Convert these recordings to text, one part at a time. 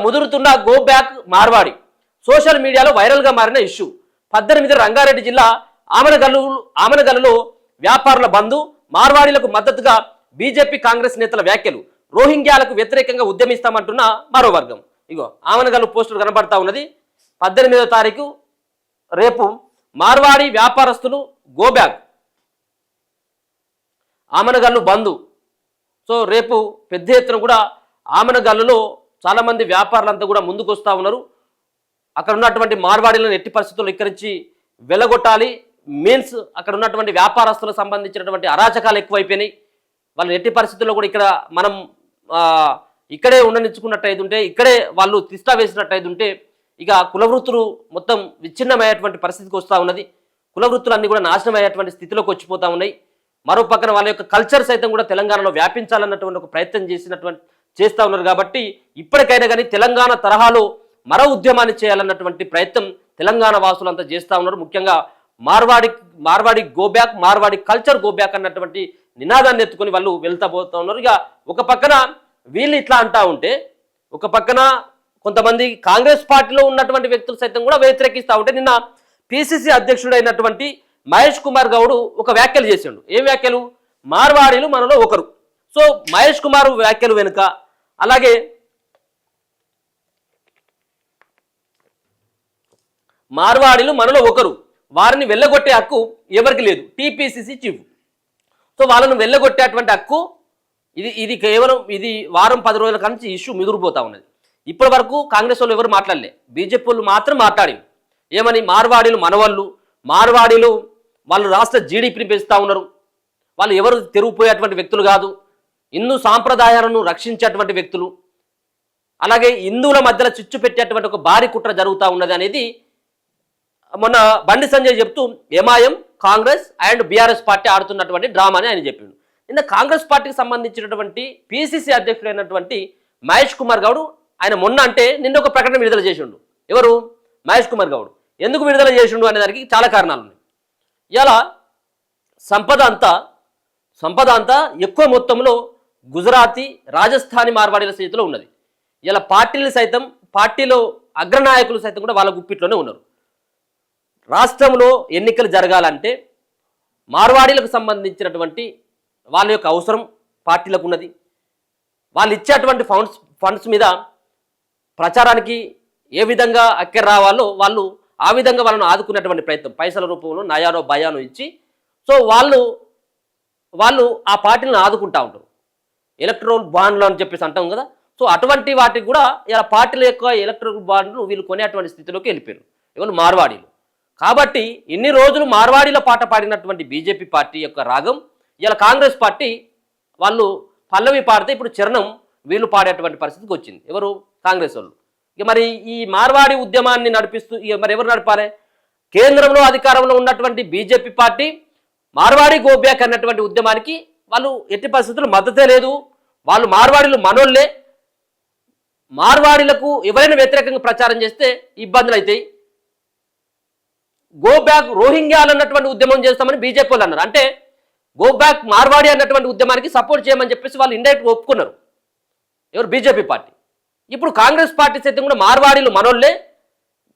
ముదురుతున్న go back Marwadi social మీడియాలో వైరల్గా మారిన ఇష్యూ. 18 రంగారెడ్డి జిల్లా ఆమనగల్లులో వ్యాపారుల బంధు, మార్వాడీలకు మద్దతుగా బీజేపీ కాంగ్రెస్ నేతల వ్యాఖ్యలు. రోహింగ్యాలకు వ్యతిరేకంగా ఉద్యమిస్తామంటున్న మరో వర్గం. ఇగో ఆమనగల్లు పోస్టులు కనబడతా ఉన్నది. 18వ తారీఖు రేపు మార్వాడి వ్యాపారస్తులు గో బ్యాక్, ఆమనగల్లు బంధు. సో రేపు పెద్ద ఎత్తున కూడా ఆమనగల్లులో చాలామంది వ్యాపారులంతా కూడా ముందుకు వస్తూ ఉన్నారు. అక్కడ ఉన్నటువంటి మార్వాడీలను ఎట్టి పరిస్థితుల్లో ఇక్కడి నుంచి వెళ్ళగొట్టాలి. మీన్స్ అక్కడ ఉన్నటువంటి వ్యాపారస్తులకు సంబంధించినటువంటి అరాచకాలు ఎక్కువైపోయినాయి. వాళ్ళని ఎట్టి పరిస్థితుల్లో కూడా ఇక్కడ మనం ఇక్కడే ఉండనిచ్చుకున్నట్టయితుంటే, ఇక్కడే వాళ్ళు తిష్టా వేసినట్టయితుంటే ఇక కులవృత్తులు మొత్తం విచ్ఛిన్నమయ్యేటువంటి పరిస్థితికి వస్తూ ఉన్నది. కులవృత్తులన్నీ కూడా నాశనం అయ్యేటువంటి స్థితిలోకి వచ్చిపోతూ ఉన్నాయి. మరో పక్కన వాళ్ళ యొక్క కల్చర్ సైతం కూడా తెలంగాణలో వ్యాపించాలన్నటువంటి ఒక ప్రయత్నం చేస్తూ ఉన్నారు. కాబట్టి ఇప్పటికైనా కానీ తెలంగాణ తరహాలో మరో ఉద్యమాన్ని చేయాలన్నటువంటి ప్రయత్నం తెలంగాణ వాసులంతా చేస్తూ ఉన్నారు. ముఖ్యంగా Marwadi go back, Marwadi culture go back అన్నటువంటి నినాదాన్ని ఎత్తుకొని వాళ్ళు వెళ్తా పోతూ ఉన్నారు. ఇక ఒక పక్కన వీళ్ళు ఇట్లా అంటా ఉంటే, ఒక పక్కన కొంతమంది కాంగ్రెస్ పార్టీలో ఉన్నటువంటి వ్యక్తులు సైతం కూడా వ్యతిరేకిస్తూ ఉంటే, నిన్న పిసిసి అధ్యక్షుడైనటువంటి మహేష్ కుమార్ గౌడ్ ఒక వ్యాఖ్యలు చేసిండు. ఏం వ్యాఖ్యలు? మార్వాడీలు మనలో ఒకరు. సో మహేష్ కుమార్ వ్యాఖ్యలు వెనుక, అలాగే మార్వాడీలు మనలో ఒకరు, వారిని వెళ్ళగొట్టే హక్కు ఎవరికి లేదు, టీపీసీసీ చీఫ్. సో వాళ్ళను వెళ్ళగొట్టేటువంటి హక్కు ఇది కేవలం ఇది వారం 10 రోజుల నుంచి ఇష్యూ మిదురుపోతా ఉన్నది. ఇప్పటి వరకు కాంగ్రెస్ వాళ్ళు ఎవరు మాట్లాడలే, బీజేపీ వాళ్ళు మాత్రం మాట్లాడింది. ఏమని? మార్వాడీలు మనవాళ్ళు, మార్వాడీలు వాళ్ళు రాష్ట్ర జీడీపీని పెంచుతూ ఉన్నారు, వాళ్ళు ఎవరు తెరుగుపోయేటువంటి వ్యక్తులు కాదు, హిందూ సాంప్రదాయాలను రక్షించేటువంటి వ్యక్తులు, అలాగే హిందువుల మధ్యలో చిచ్చు పెట్టేటువంటి ఒక భారీ కుట్ర జరుగుతూ ఉన్నది అనేది మొన్న బండి సంజయ్ చెప్తూ ఎంఐఎం, కాంగ్రెస్ అండ్ బీఆర్ఎస్ పార్టీ ఆడుతున్నటువంటి డ్రామా అని ఆయన చెప్పిండు. నిన్న కాంగ్రెస్ పార్టీకి సంబంధించినటువంటి పిసిసి అధ్యక్షుడైనటువంటి మహేష్ కుమార్ గౌడ్ ఆయన మొన్న అంటే నిన్న ఒక ప్రకటన విడుదల చేసిండు. ఎవరు? మహేష్ కుమార్ గౌడ్. ఎందుకు విడుదల చేసిండు అనే దానికి చాలా కారణాలు ఉన్నాయి. ఇలా సంపద అంతా ఎక్కువ మొత్తంలో గుజరాతీ, రాజస్థానీ మార్వాడీల చేతిలో ఉన్నది. ఇలా పార్టీలో అగ్రనాయకులు సైతం కూడా వాళ్ళ గుప్పిట్లోనే ఉన్నారు. రాష్ట్రంలో ఎన్నికలు జరగాలంటే మార్వాడీలకు సంబంధించినటువంటి వాళ్ళ యొక్క అవసరం పార్టీలకు ఉన్నది. వాళ్ళు ఇచ్చేటువంటి ఫండ్స్ మీద ప్రచారానికి ఏ విధంగా అక్కర రావాలో వాళ్ళు ఆ విధంగా వాళ్ళను ఆదుకునేటువంటి ప్రయత్నం, పైసల రూపంలో నయానో భయానో ఇచ్చి, సో వాళ్ళు ఆ పార్టీలను ఆదుకుంటూ ఉంటారు. ఎలక్ట్రల్ బాండ్లు అని చెప్పేసి అంటాం కదా. సో అటువంటి వాటికి కూడా ఇలా పార్టీల యొక్క ఎలక్ట్రల్ బాండ్లు వీళ్ళు కొనేటువంటి స్థితిలోకి వెళ్ళిపోయారు ఎవరు? మార్వాడీలు. కాబట్టి ఇన్ని రోజులు మార్వాడీల పాట పాడినటువంటి బీజేపీ పార్టీ యొక్క రాగం ఇలా కాంగ్రెస్ పార్టీ వాళ్ళు పల్లవి పాడితే ఇప్పుడు చరణం వీళ్ళు పాడేటువంటి పరిస్థితికి వచ్చింది. ఎవరు? కాంగ్రెస్ వాళ్ళు. ఇక మరి ఈ మార్వాడి ఉద్యమాన్ని నడిపిస్తూ ఇక మరి ఎవరు నడపాలి? కేంద్రంలో అధికారంలో ఉన్నటువంటి బీజేపీ పార్టీ మార్వాడి గోబ్యాక్ అన్నటువంటి ఉద్యమానికి వాళ్ళు ఎట్టి పరిస్థితుల్లో మద్దతే లేదు. వాళ్ళు మార్వాడీలు మనోళ్ళే, మార్వాడీలకు ఎవరైనా వ్యతిరేకంగా ప్రచారం చేస్తే ఇబ్బందులు అవుతాయి. గో బ్యాక్ రోహింగ్యాలు అన్నటువంటి ఉద్యమం చేస్తామని బీజేపీ వాళ్ళు అన్నారు. అంటే గో బ్యాక్ మార్వాడి అన్నటువంటి ఉద్యమానికి సపోర్ట్ చేయమని చెప్పేసి వాళ్ళు ఇండైరెక్ట్గా ఒప్పుకున్నారు. ఎవరు? BJP party. ఇప్పుడు కాంగ్రెస్ పార్టీ సైతం కూడా మార్వాడీలు మనోళ్ళే,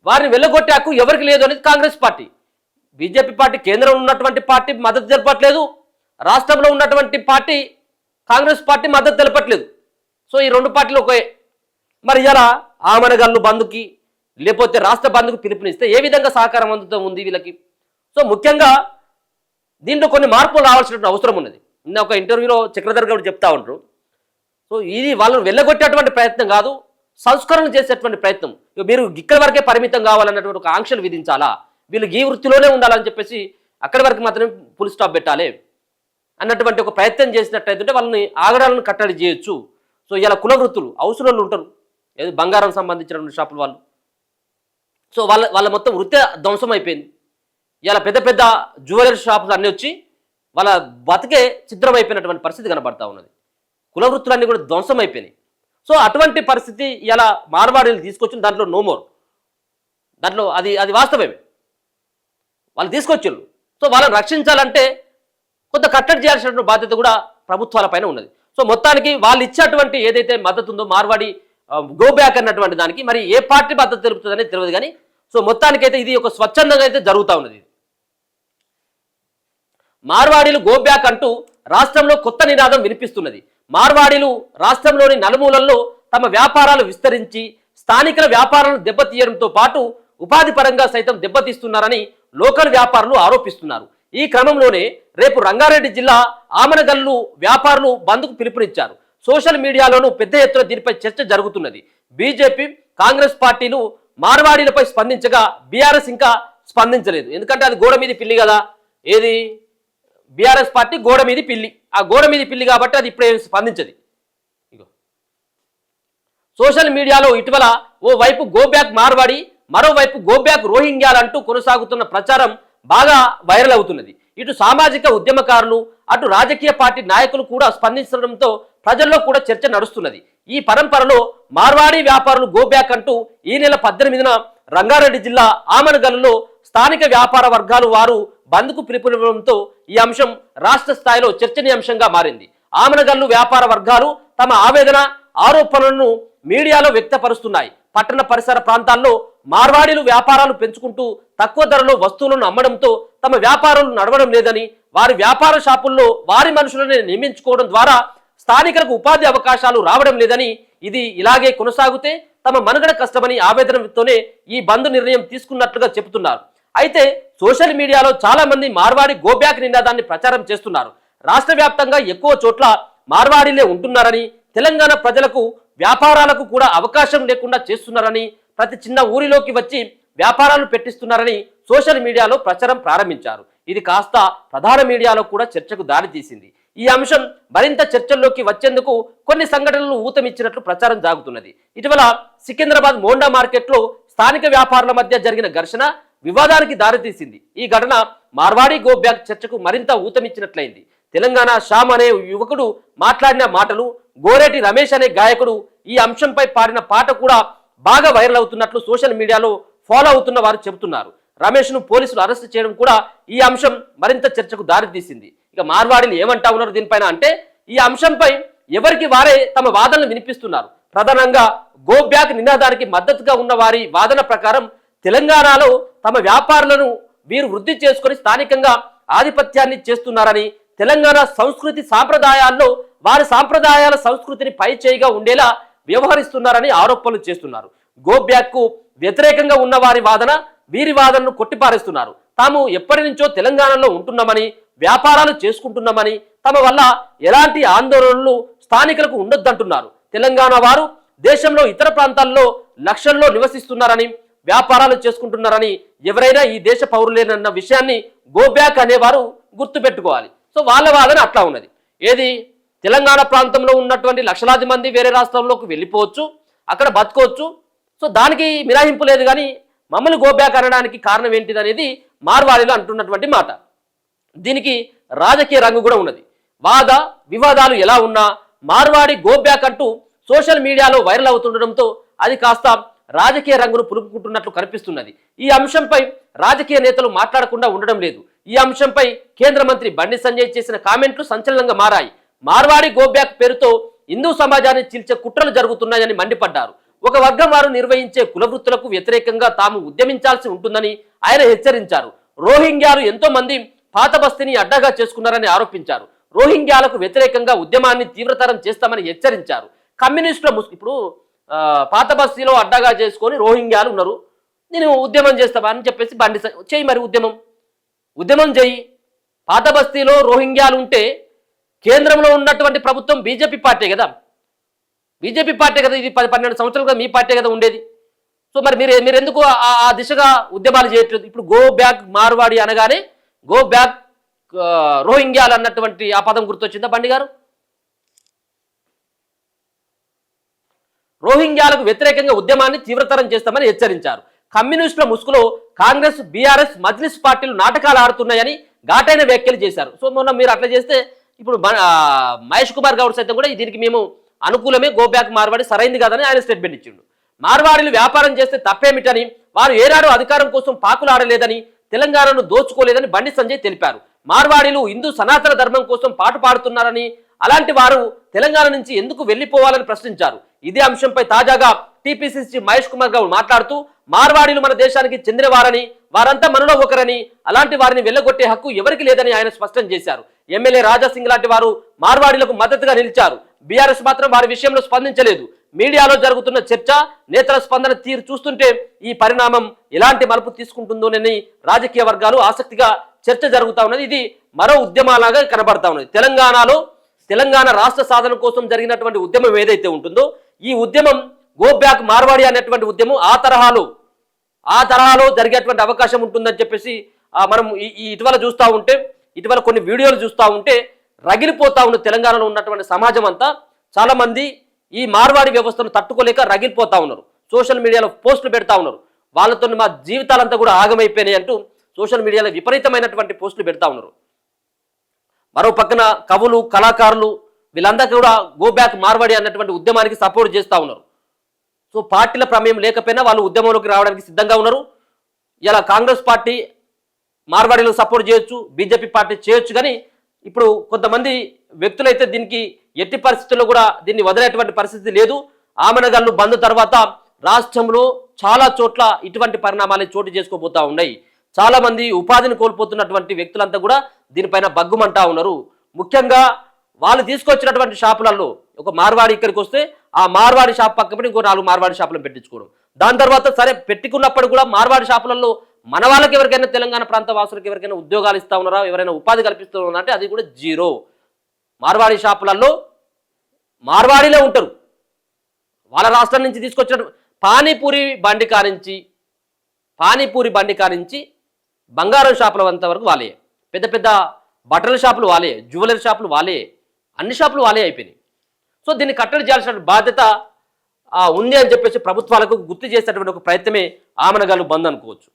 వారిని వెళ్ళగొట్టే హక్కు ఎవరికి లేదు అనేది కాంగ్రెస్ పార్టీ. బీజేపీ పార్టీ కేంద్రంలో ఉన్నటువంటి పార్టీ మద్దతు తెలపట్లేదు, రాష్ట్రంలో ఉన్నటువంటి పార్టీ కాంగ్రెస్ పార్టీ మద్దతు తెలపట్లేదు. సో ఈ రెండు పార్టీలు ఒకే. మరి ఇలా ఆమనగల్లు బంధుకి లేకపోతే రాష్ట్ర బంధుకు పిలుపునిస్తే ఏ విధంగా సహకారం అందుతూ ఉంది వీళ్ళకి? సో ముఖ్యంగా దీంట్లో కొన్ని మార్పులు రావాల్సిన అవసరం ఉన్నది. నిన్న ఒక ఇంటర్వ్యూలో చక్రధర్ గౌడ్ చెప్తా ఉంటారు. సో ఇది వాళ్ళని వెళ్ళగొట్టేటువంటి ప్రయత్నం కాదు, సంస్కరణ చేసేటువంటి ప్రయత్నం. మీరు ఇక్కడి వరకే పరిమితం కావాలన్నటువంటి ఒక ఆంక్షలు విధించాలా, వీళ్ళు ఈ వృత్తిలోనే ఉండాలని చెప్పేసి అక్కడి వరకు మాత్రమే ఫుల్ స్టాప్ పెట్టాలి అన్నటువంటి ఒక ప్రయత్నం చేసినట్టయితే వాళ్ళని ఆగడాలను కట్టడి చేయొచ్చు. సో ఇలా కుల వృత్తులు అవసరాలు ఉంటారు, ఏది బంగారం సంబంధించినటువంటి షాపుల వాళ్ళు. సో వాళ్ళ మొత్తం వృత్తి ధ్వంసం అయిపోయింది. ఇలా పెద్ద పెద్ద జ్యువెలరీ షాప్స్ అన్నీ వచ్చి వాళ్ళ బతికే చిత్రమైపోయినటువంటి పరిస్థితి కనబడతా ఉన్నది. కుల వృత్తులన్నీ కూడా ధ్వంసం అయిపోయినాయి. సో అటువంటి పరిస్థితి ఇలా మార్వాడీలు తీసుకొచ్చిన దాంట్లో నో మోర్, దాంట్లో అది వాస్తవమే, వాళ్ళు తీసుకొచ్చారు. సో వాళ్ళని రక్షించాలంటే కొంత కట్టడి చేయాల్సినటువంటి బాధ్యత కూడా ప్రభుత్వాల పైన ఉన్నది. సో మొత్తానికి వాళ్ళు ఇచ్చేటువంటి ఏదైతే మద్దతు ఉందో మార్వాడి గో బ్యాక్ అన్నటువంటి దానికి మరి ఏ పార్టీ మద్దతు తెలుపుతుందని తెలియదు కానీ సో మొత్తానికైతే ఇది ఒక స్వచ్ఛందంగా అయితే జరుగుతూ ఉన్నది. మార్వాడీలు గో బ్యాక్ అంటూ రాష్ట్రంలో కొత్త నినాదం వినిపిస్తున్నది. మార్వాడీలు రాష్ట్రంలోని నలుమూలల్లో తమ వ్యాపారాలు విస్తరించి స్థానికుల వ్యాపారాలను దెబ్బతీయడంతో పాటు ఉపాధి పరంగా సైతం దెబ్బతీస్తున్నారని లోకల్ వ్యాపారులు ఆరోపిస్తున్నారు. ఈ క్రమంలోనే రేపు రంగారెడ్డి జిల్లా ఆమనగల్లు వ్యాపారులు బంద్కు పిలుపునిచ్చారు. సోషల్ మీడియాలోనూ పెద్ద ఎత్తున దీనిపై చర్చ జరుగుతున్నది. బీజేపీ కాంగ్రెస్ పార్టీలు మార్వాడీలపై స్పందించగా బీఆర్ఎస్ ఇంకా స్పందించలేదు. ఎందుకంటే అది గోడ మీది పిల్లి కదా, ఏది బీఆర్ఎస్ పార్టీ గోడ మీది పిల్లి, ఆ గోడ మీది పిల్లి కాబట్టి అది ఇప్పుడే స్పందించదు. ఇగో సోషల్ మీడియాలో ఇటీవల ఓ వైపు గో బ్యాక్ మార్వాడి, మరోవైపు గో బ్యాక్ రోహింగ్యాలంటూ కొనసాగుతున్న ప్రచారం బాగా వైరల్ అవుతున్నది. ఇటు సామాజిక ఉద్యమకారులు అటు రాజకీయ పార్టీ నాయకులు కూడా స్పందించడంతో ప్రజల్లో కూడా చర్చ నడుస్తున్నది. ఈ పరంపరలో మార్వాడి వ్యాపారులు గో బ్యాక్ అంటూ ఈ నెల 18న రంగారెడ్డి జిల్లా ఆమనగల్లులో స్థానిక వ్యాపార వర్గాలు వారు బంద్కు పిలుపునివ్వడంతో ఈ అంశం రాష్ట్ర స్థాయిలో చర్చనీయాంశంగా మారింది. ఆమనగల్లు వ్యాపార వర్గాలు తమ ఆవేదన ఆరోపణలను మీడియాలో వ్యక్తపరుస్తున్నాయి. పట్టణ పరిసర ప్రాంతాల్లో మార్వాడీలు వ్యాపారాలు పెంచుకుంటూ తక్కువ ధరలో వస్తువులను అమ్మడంతో తమ వ్యాపారాలు నడవడం లేదని, వారి వ్యాపార షాపుల్లో వారి మనుషులను నియమించుకోవడం ద్వారా స్థానికులకు ఉపాధి అవకాశాలు రావడం లేదని, ఇది ఇలాగే కొనసాగితే తమ మనుగడ కష్టమని ఆవేదనతోనే ఈ బంద్ నిర్ణయం తీసుకున్నట్లుగా చెబుతున్నారు. అయితే సోషల్ మీడియాలో చాలా మంది మార్వాడి గో బ్యాక్ నినాదాన్ని ప్రచారం చేస్తున్నారు. రాష్ట్ర వ్యాప్తంగా ఎక్కువ చోట్ల మార్వాడీలే ఉంటున్నారని, తెలంగాణ ప్రజలకు వ్యాపారాలకు కూడా అవకాశం లేకుండా చేస్తున్నారని, ప్రతి చిన్న ఊరిలోకి వచ్చి వ్యాపారాలు పెట్టిస్తున్నారని సోషల్ మీడియాలో ప్రచారం ప్రారంభించారు. ఇది కాస్త ప్రధాన మీడియాలో కూడా చర్చకు దారితీసింది. ఈ అంశం మరింత చర్చల్లోకి వచ్చేందుకు కొన్ని సంఘటనలు ఊతమిచ్చినట్లు ప్రచారం సాగుతున్నది. ఇటీవల సికింద్రాబాద్ మోండా మార్కెట్లో స్థానిక వ్యాపారుల మధ్య జరిగిన ఘర్షణ వివాదానికి దారితీసింది. ఈ ఘటన మార్వాడి గో బ్యాక్ చర్చకు మరింత ఊతమిచ్చినట్లయింది. తెలంగాణ శ్యామ్ అనే యువకుడు మాట్లాడిన మాటలు, గోరేటి రమేష్ అనే గాయకుడు ఈ అంశంపై పాడిన పాట కూడా బాగా వైరల్ అవుతున్నట్లు సోషల్ మీడియాలో ఫాలో అవుతున్న వారు చెబుతున్నారు. రమేష్ ను పోలీసులు అరెస్ట్ చేయడం కూడా ఈ అంశం మరింత చర్చకు దారితీసింది. ఇక మార్వాడీలు ఏమంటా ఉన్నారు దీనిపైన అంటే, ఈ అంశంపై ఎవరికి వారే తమ వాదనలు వినిపిస్తున్నారు. ప్రధానంగా గో బ్యాక్ నినాదానికి మద్దతుగా ఉన్న వారి వాదన ప్రకారం తెలంగాణలో తమ వ్యాపారులను వీరు వృద్ధి చేసుకొని స్థానికంగా ఆధిపత్యాన్ని చేస్తున్నారని, తెలంగాణ సంస్కృతి సాంప్రదాయాల్లో వారి సాంప్రదాయాల సంస్కృతిని పై చేయిగా ఉండేలా వ్యవహరిస్తున్నారని ఆరోపణలు చేస్తున్నారు. గో బ్యాక్ కు వ్యతిరేకంగా ఉన్న వారి వాదన వీరి వాదనను కొట్టిపారేస్తున్నారు. తాము ఎప్పటి నుంచో తెలంగాణలో ఉంటున్నామని, వ్యాపారాలు చేసుకుంటున్నామని, తమ వల్ల ఎలాంటి ఆందోళనలు స్థానికులకు ఉండొద్దంటున్నారు. తెలంగాణ వారు దేశంలో ఇతర ప్రాంతాల్లో లక్షల్లో నివసిస్తున్నారని, వ్యాపారాలు చేసుకుంటున్నారని ఎవరైనా ఈ దేశ పౌరులేనన్న విషయాన్ని గో బ్యాక్ అనేవారు గుర్తుపెట్టుకోవాలి. సో వాళ్ళ వాదన అట్లా ఉన్నది. ఏది తెలంగాణ ప్రాంతంలో ఉన్నటువంటి లక్షలాది మంది వేరే రాష్ట్రంలోకి వెళ్ళిపోవచ్చు, అక్కడ బతకవచ్చు. సో దానికి మినహాయింపు లేదు. కానీ మమ్మల్ని గో బ్యాక్ అనడానికి కారణం ఏంటిది అనేది మార్వాడీలు అంటున్నటువంటి మాట. దీనికి రాజకీయ రంగు కూడా ఉన్నది. వాద వివాదాలు ఎలా ఉన్నా మార్వాడి గో బ్యాక్ అంటూ సోషల్ మీడియాలో వైరల్ అవుతుండడంతో అది కాస్త రాజకీయ రంగును పులుపుకుంటున్నట్లు కనిపిస్తున్నది. ఈ అంశంపై రాజకీయ నేతలు మాట్లాడకుండా ఉండడం లేదు. ఈ అంశంపై కేంద్ర మంత్రి బండి సంజయ్ చేసిన కామెంట్లు సంచలనంగా మారాయి. మార్వాడి గో బ్యాక్ పేరుతో హిందూ సమాజాన్ని చీల్చే కుట్రలు జరుగుతున్నాయని మండిపడ్డారు. ఒక వర్గం వారు నిర్వహించే కులవృత్తులకు వ్యతిరేకంగా తాము ఉద్యమించాల్సి ఉంటుందని ఆయన హెచ్చరించారు. రోహింగ్యాలు ఎంతో మంది పాత బస్తీని అడ్డాగా చేసుకున్నారని ఆరోపించారు. రోహింగ్యాలకు వ్యతిరేకంగా ఉద్యమాన్ని తీవ్రతరం చేస్తామని హెచ్చరించారు. కమ్యూనిస్టుల ఇప్పుడు పాత బస్తీలో అడ్డాగా చేసుకొని రోహింగ్యాలు ఉన్నారు, నేను ఉద్యమం చేస్తామా అని చెప్పేసి బండి చేయి, మరి ఉద్యమం చేయి. పాత బస్తీలో రోహింగ్యాలు ఉంటే కేంద్రంలో ఉన్నటువంటి ప్రభుత్వం బీజేపీ పార్టీ కదా, ఇది 10-12 సంవత్సరాలుగా మీ పార్టీ కదా ఉండేది. సో మరి మీరు ఎందుకు ఆ దిశగా ఉద్యమాలు చేయట్లేదు? ఇప్పుడు గో బ్యాక్ మార్వాడి అనగానే గో బ్యాక్ రోహింగ్యాలు అన్నటువంటి ఆ పదం గుర్తొచ్చిందా బండి గారు? రోహింగ్యాలకు వ్యతిరేకంగా ఉద్యమాన్ని తీవ్రతరం చేస్తామని హెచ్చరించారు. కమ్యూనిస్టుల ముసుగులో కాంగ్రెస్, బీఆర్ఎస్, మజ్లిస్ పార్టీలు నాటకాలు ఆడుతున్నాయని ఘాటైన వ్యాఖ్యలు చేశారు. సో మొన్న మీరు అట్లా చేస్తే ఇప్పుడు మహేష్ కుమార్ గౌడ్ సైతం కూడా దీనికి మేము అనుకూలమే, గో బ్యాక్ మార్వాడి సరైంది కాదని ఆయన స్టేట్మెంట్ ఇచ్చిండు. మార్వాడీలు వ్యాపారం చేస్తే తప్పేమిటని, వారు ఏనాడు అధికారం కోసం పాకులు ఆడలేదని, తెలంగాణను దోచుకోలేదని బండి సంజయ్ తెలిపారు. మార్వాడీలు హిందూ సనాతన ధర్మం కోసం పాటు పాడుతున్నారని, అలాంటి వారు తెలంగాణ నుంచి ఎందుకు వెళ్లిపోవాలని ప్రశ్నించారు. ఇదే అంశంపై తాజాగా టీపీసీసీ మహేష్ కుమార్ గౌడ్ మాట్లాడుతూ మార్వాడీలు మన దేశానికి చెందినవారని, వారంతా మనలో ఒకరని, అలాంటి వారిని వెళ్ళగొట్టే హక్కు ఎవరికి లేదని ఆయన స్పష్టం చేశారు. ఎమ్మెల్యే రాజాసింగ్ లాంటి వారు మార్వాడీలకు మద్దతుగా నిలిచారు. బీఆర్ఎస్ మాత్రం వారి విషయంలో స్పందించలేదు. మీడియాలో జరుగుతున్న చర్చ, నేతల స్పందన తీరు చూస్తుంటే ఈ పరిణామం ఎలాంటి మలుపు తీసుకుంటుందోనని రాజకీయ వర్గాలు ఆసక్తిగా చర్చ జరుగుతా ఉన్నది. ఇది మరో ఉద్యమాలాగా కనబడతా ఉన్నది. తెలంగాణ రాష్ట్ర సాధన కోసం జరిగినటువంటి ఉద్యమం ఏదైతే ఉంటుందో, ఈ ఉద్యమం గో బ్యాక్ మార్వాడి అనేటువంటి ఉద్యమం ఆ తరహాలో జరిగేటువంటి అవకాశం ఉంటుందని చెప్పేసి మనం ఇటీవల చూస్తూ ఉంటే, ఇటీవల కొన్ని వీడియోలు చూస్తూ ఉంటే రగిలిపోతా ఉన్న తెలంగాణలో ఉన్నటువంటి సమాజం అంతా చాలా మంది ఈ మార్వాడి వ్యవస్థను తట్టుకోలేక రగిలిపోతా ఉన్నారు. సోషల్ మీడియాలో పోస్టులు పెడతా ఉన్నారు. వాళ్ళతో మా జీవితాలంతా కూడా ఆగమైపోయినాయి అంటూ సోషల్ మీడియాలో విపరీతమైనటువంటి పోస్టులు పెడతా ఉన్నారు. మరో పక్కన కవులు, కళాకారులు వీళ్ళందరూ కూడా గో బ్యాక్ మార్వాడి అన్నటువంటి ఉద్యమానికి సపోర్ట్ చేస్తూ ఉన్నారు. సో పార్టీల ప్రమేయం లేకపోయినా వాళ్ళు ఉద్యమంలోకి రావడానికి సిద్ధంగా ఉన్నారు. ఇలా కాంగ్రెస్ పార్టీ మార్వాడీలకు సపోర్ట్ చేయొచ్చు, బీజేపీ పార్టీ చేయొచ్చు, కానీ ఇప్పుడు కొంతమంది వ్యక్తులైతే దీనికి ఎట్టి పరిస్థితుల్లో కూడా దీన్ని వదిలేటువంటి పరిస్థితి లేదు. ఆమనగల్లు బంద్ తర్వాత రాష్ట్రంలో చాలా చోట్ల ఇటువంటి పరిణామాలు చోటు చేసుకోబోతా ఉన్నాయి. చాలా మంది ఉపాధిని కోల్పోతున్నటువంటి వ్యక్తులంతా కూడా దీనిపైన బగ్గుమంటా ఉన్నారు. ముఖ్యంగా వాళ్ళు తీసుకొచ్చినటువంటి షాపులలో ఒక మార్వాడి ఇక్కడికి వస్తే ఆ మార్వాడి షాప్ పక్కన ఇంకో 4 మార్వాడి షాపులను పెట్టించుకోవడం. దాని తర్వాత సరే పెట్టుకున్నప్పుడు కూడా మార్వాడి షాపులలో మన వాళ్ళకి ఎవరికైనా తెలంగాణ ప్రాంత వాసులకు ఎవరికైనా ఉద్యోగాలు ఇస్తా ఉన్నారా, ఎవరైనా ఉపాధి కల్పిస్తూ ఉన్నారా అంటే అది కూడా జీరో. మార్వాడి షాపులలో మార్వాడిలే ఉంటారు. వాళ్ళ రాష్ట్రం నుంచి తీసుకొచ్చిన పానీపూరి బండి కానించి బంగారం షాపుల అంత వరకు వాళ్ళే, పెద్ద పెద్ద బట్టల షాపులు వాళ్ళే, జ్యువెలరీ షాపులు వాళ్ళే, అన్ని షాపులు వాళ్ళే అయిపోయినాయి. సో దీన్ని కట్టడి చేయాల్సిన బాధ్యత ఉంది అని చెప్పేసి ప్రభుత్వాలకు గుర్తు చేసేటువంటి ఒక ప్రయత్నమే ఆమనగల్లు బంద్ అనుకోవచ్చు.